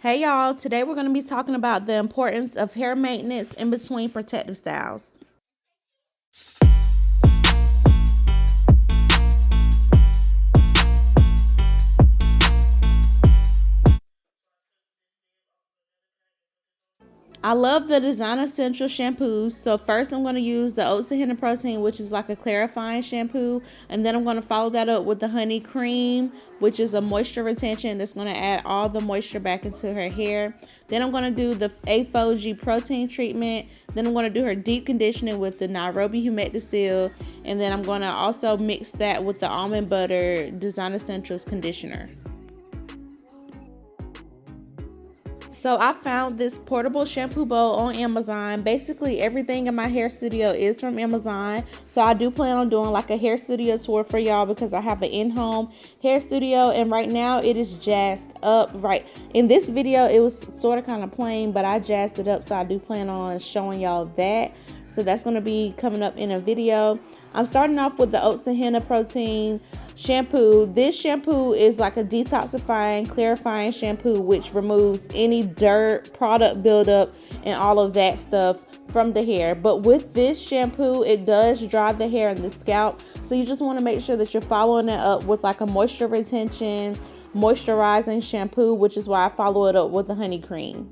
Hey y'all, today we're going to be talking about the importance of hair maintenance in between protective styles. I love the Design Essential shampoos. So first I'm going to use the Oats and Henna Protein, which is like a clarifying shampoo. And then I'm going to follow that up with the Honey Cream, which is a moisture retention that's going to add all the moisture back into her hair. Then I'm going to do the HEYYYYY protein treatment. Then I'm going to do her deep conditioning with the Nairobi Humecticil. And then I'm going to also mix that with the Almond Butter Design Essentials conditioner. So I found this portable shampoo bowl on Amazon. Basically everything in my hair studio is from Amazon. So I do plan on doing like a hair studio tour for y'all because I have an in-home hair studio and right now it is jazzed up. Right in this video it was sort of kind of plain, but I jazzed it up, so I do plan on showing y'all that. So that's going to be coming up in a video. I'm starting off with the Oats and Henna Protein shampoo. This shampoo is like a detoxifying, clarifying shampoo which removes any dirt, product buildup, and all of that stuff from the hair. But with this shampoo, it does dry the hair and the scalp. So you just want to make sure that you're following it up with like a moisture retention, moisturizing shampoo, which is why I follow it up with the Honey Cream.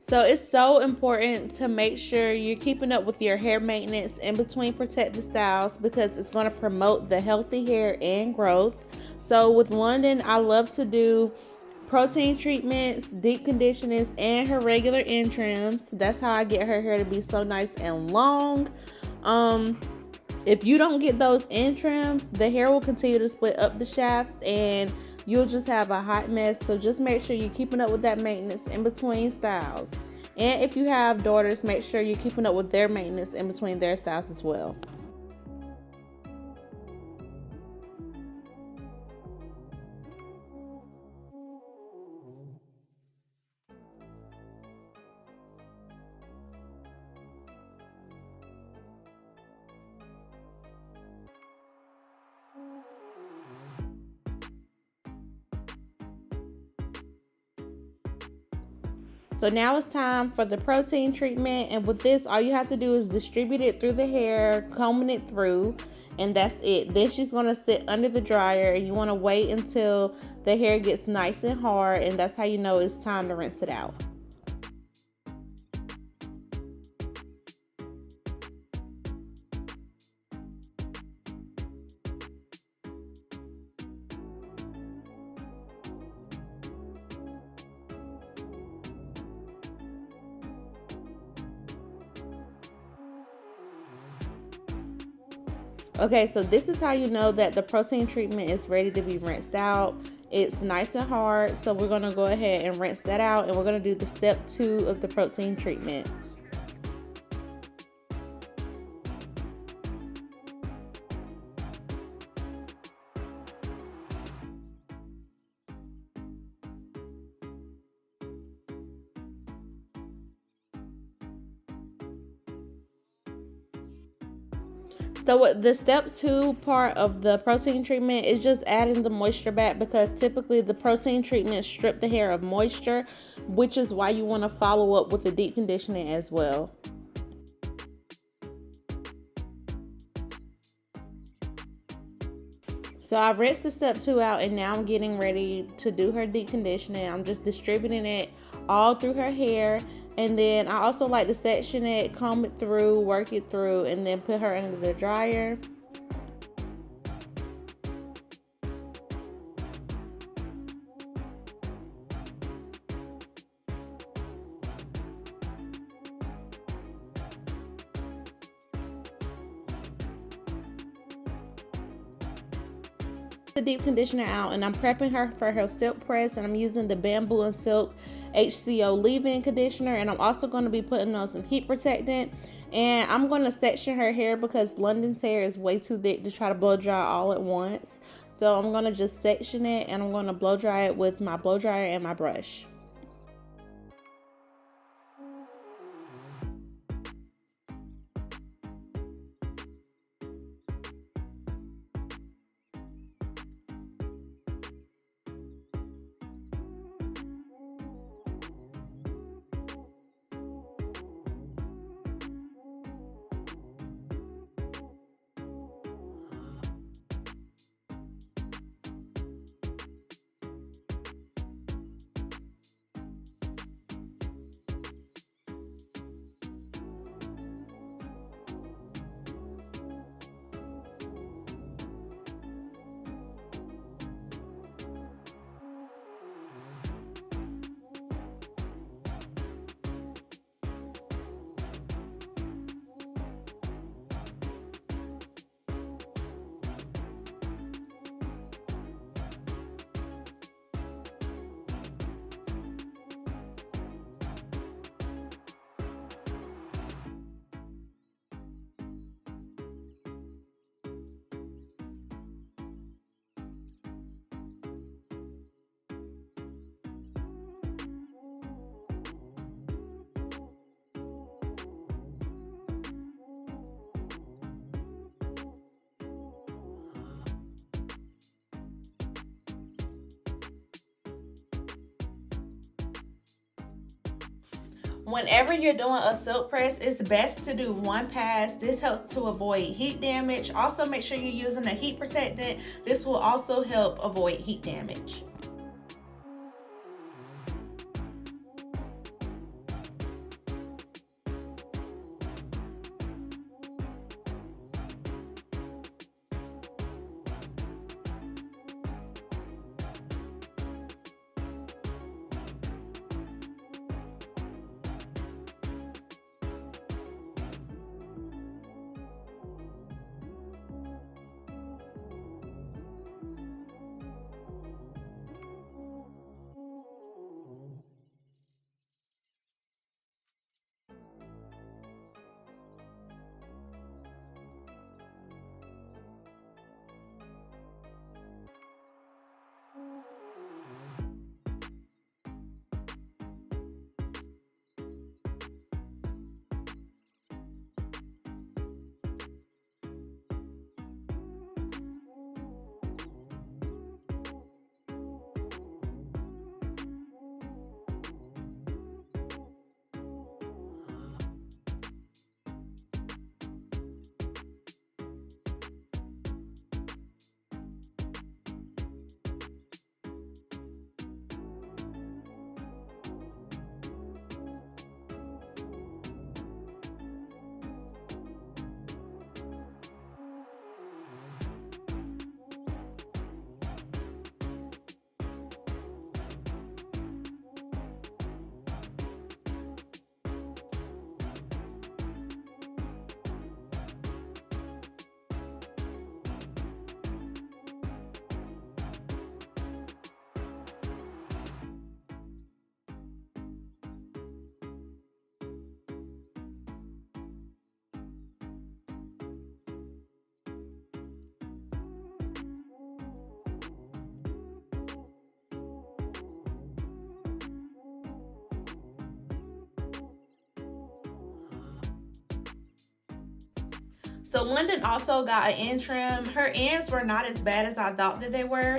So it's so important to make sure you're keeping up with your hair maintenance in between protective styles because it's going to promote the healthy hair and growth. So with Londyn, I love to do protein treatments, deep conditionings, and her regular end trims. That's how I get her hair to be so nice and long. If you don't get those end trims, the hair will continue to split up the shaft and you'll just have a hot mess. So just make sure you're keeping up with that maintenance in between styles. And if you have daughters, make sure you're keeping up with their maintenance in between their styles as well. So now it's time for the protein treatment, and with this all you have to do is distribute it through the hair, combing it through, and that's it. Then she's going to sit under the dryer and you want to wait until the hair gets nice and hard, and that's how you know it's time to rinse it out. Okay, so this is how you know that the protein treatment is ready to be rinsed out. It's nice and hard, so we're going to go ahead and rinse that out, and we're going to do the step 2 of the protein treatment. So what the step 2 part of the protein treatment is just adding the moisture back, because typically the protein treatments strip the hair of moisture, which is why you want to follow up with the deep conditioning as well. So I've rinsed the step 2 out and now I'm getting ready to do her deep conditioning. I'm just distributing it all through her hair, and then I also like to section it, comb it through, work it through, and then put her under the dryer. The deep conditioner out, and I'm prepping her for her silk press, and I'm using the Bamboo and Silk HCO leave-in conditioner, and I'm also going to be putting on some heat protectant. And I'm going to section her hair because Londyn's hair is way too thick to try to blow dry all at once. So I'm going to just section it, and I'm going to blow dry it with my blow dryer and my brush. Whenever you're doing a silk press, it's best to do one pass. This helps to avoid heat damage. Also, make sure you're using a heat protectant. This will also help avoid heat damage. So Londyn also got an end trim. Her ends were not as bad as I thought that they were.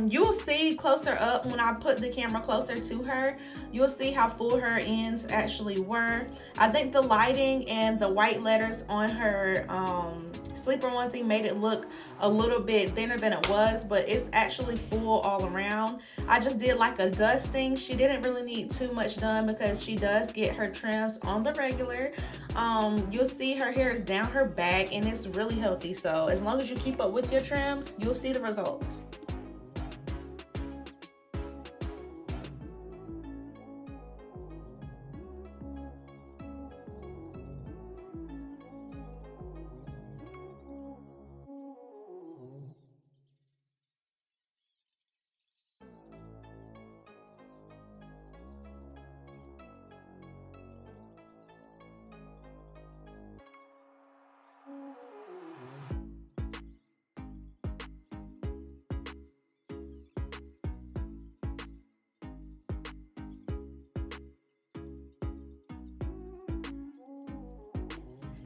You'll see closer up when I put the camera closer to her, you'll see how full her ends actually were. I think the lighting and the white letters on her sleeper onesie made it look a little bit thinner than it was, but it's actually full all around. I just did like a dusting. She didn't really need too much done because she does get her trims on the regular. You'll see her hair is down her back and it's really healthy. So as long as you keep up with your trims, you'll see the results.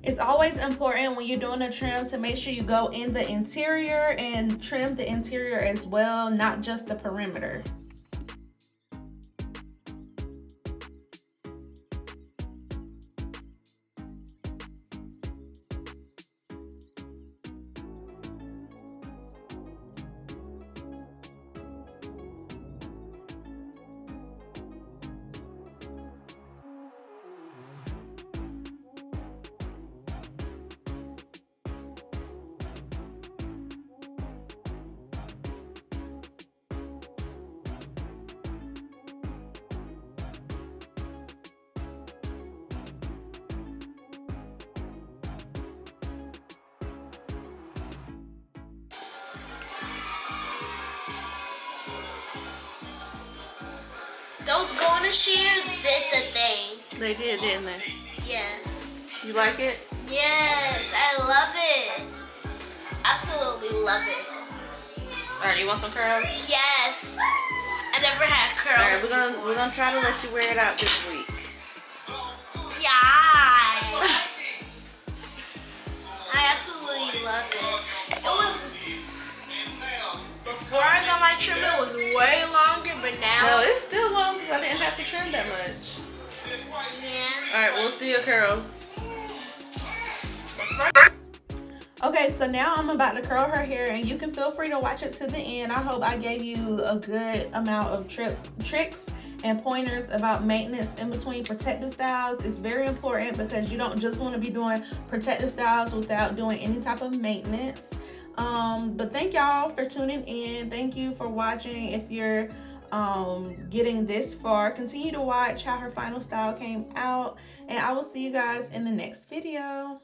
It's always important when you're doing a trim to make sure you go in the interior and trim the interior as well, not just the perimeter. Those golden shears did the thing. They did, didn't they? Yes. You like it? Yes, I love it. Absolutely love it. Alright, you want some curls? Yes. I never had curls. Alright, we're gonna try to let you wear it out this week. Yeah. I absolutely love it. It was before I got my trim, it was way longer, but now No, it's still long because I didn't have to trim that much. yeah. Alright, we'll steal your curls. Okay, so now I'm about to curl her hair, and you can feel free to watch it to the end. I hope I gave you a good amount of tricks and pointers about maintenance in between protective styles. It's very important because you don't just want to be doing protective styles without doing any type of maintenance. But thank y'all for tuning in. Thank you for watching. If you're getting this far, continue to watch how her final style came out, and I will see you guys in the next video.